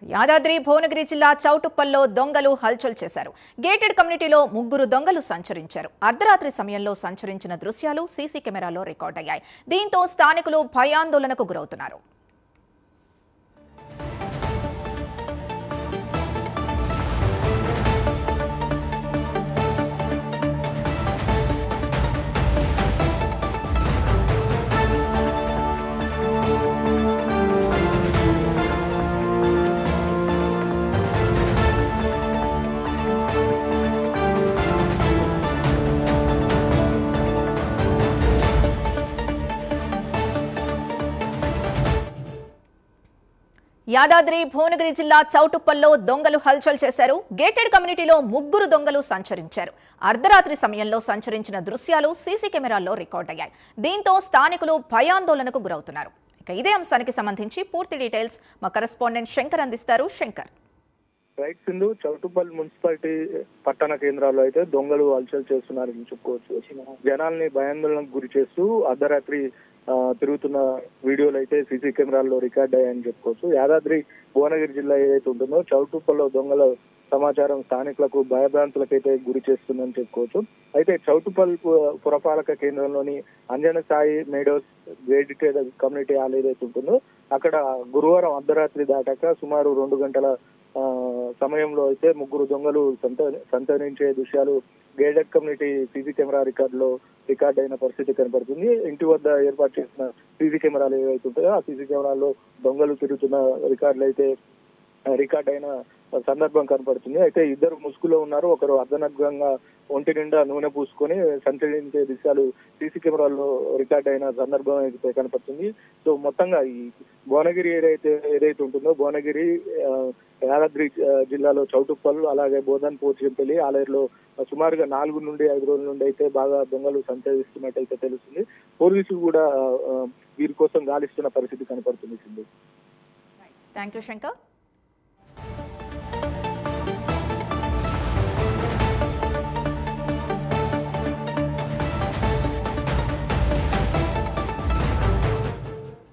యాదాద్రి భువనగిరి జిల్లా చౌటుప్పల్లో దొంగలు హల్చల్ చేశారు. గేటెడ్ కమ్యూనిటీలో 3 దొంగలు సంచరించారు. అర్ధరాత్రి సమయంలో సంచరించిన దృశ్యాలు సీసీ కెమెరాలో రికార్డయ్యాయి. దీంతో స్థానికులు భయాందోళనకు గురవుతున్నారు. యాదాద్రి భువనగిరి జిల్లా చౌటుప్పల్లో దొంగలు హల్చల్ చేశారు. గేటెడ్ కమ్యూనిటీలో 3 దొంగలు సంచరించారు. అర్ధరాత్రి సమయంలో సంచరించిన దృశ్యాలు సీసీ కెమెరాల్లో రికార్డయ్యాయి. దీంతో స్థానికులు భయాందోళనకు గురవుతున్నారు. ఇదే అంశానికి సంబంధించి పూర్తి డీటెయిల్స్ మా కరెస్పాండెంట్ శంకర్ అందిస్తారు. శంకర్. రైట్ సింధు, చౌటుప్పల్ మున్సిపాలిటీ పట్టణ కేంద్రాల్లో అయితే దొంగలు హల్చల్ చేస్తున్నారని చెప్పుకోవచ్చు. జనాల్ని భయాందోళనకు గురి చేస్తూ అర్ధరాత్రి తిరుగుతున్న వీడియోలు అయితే సీసీ కెమెరాల్లో రికార్డ్ అయ్యాయని చెప్పుకోవచ్చు. యాదాద్రి భువనగిరి జిల్లా ఏదైతే ఉంటుందో చౌటుప్పల్లో దొంగల సమాచారం స్థానికులకు భయభ్రాంతులకైతే గురి చేస్తుందని చెప్పుకోవచ్చు. అయితే చౌటుప్పల్ పురపాలక కేంద్రంలోని అంజన Sai meadows gated community hall ఏదైతే ఉంటుందో అక్కడ గురువారం అర్ధరాత్రి దాటాక సుమారు 2 గంటల సమయంలో అయితే 3 దొంగలు సంతరించే దృశ్యాలు gated community CC camera record అయిన పరిస్థితి కనపడుతుంది. ఇంటి వద్ద ఏర్పాటు చేసిన సీసీ కెమెరాలు ఏవైతే ఉంటాయో ఆ సీసీ కెమెరాల్లో దొంగలు తిరుగుతున్న రికార్డ్ అయిన సందర్భం కనపడుతుంది. అయితే 2 ముసుగులో ఉన్నారు. ఒకరు అర్ధనగ్నంగా ఒంటి నిండా నూనె పూసుకొని సంచరించే దృశ్యాలు సీసీ కెమెరాల్లో రికార్డ్ అయిన సందర్భం అయితే కనపడుతుంది. సో మొత్తంగా ఈ భువనగిరి ఏదైతే ఉంటుందో భువనగిరి యాదాద్రి జిల్లాలో చౌటుప్పల్ అలాగే బోధన్ పోచంపల్లి ఆలయంలో సుమారుగా 4 నుండి 5 రోజుల నుండి అయితే బాగా దొంగలు సంచరిస్తున్నట్టయితే తెలుస్తుంది. పోలీసులు కూడా వీరి కోసం గాలిస్తున్న పరిస్థితి కనపడుతుంది. Thank you Shankar.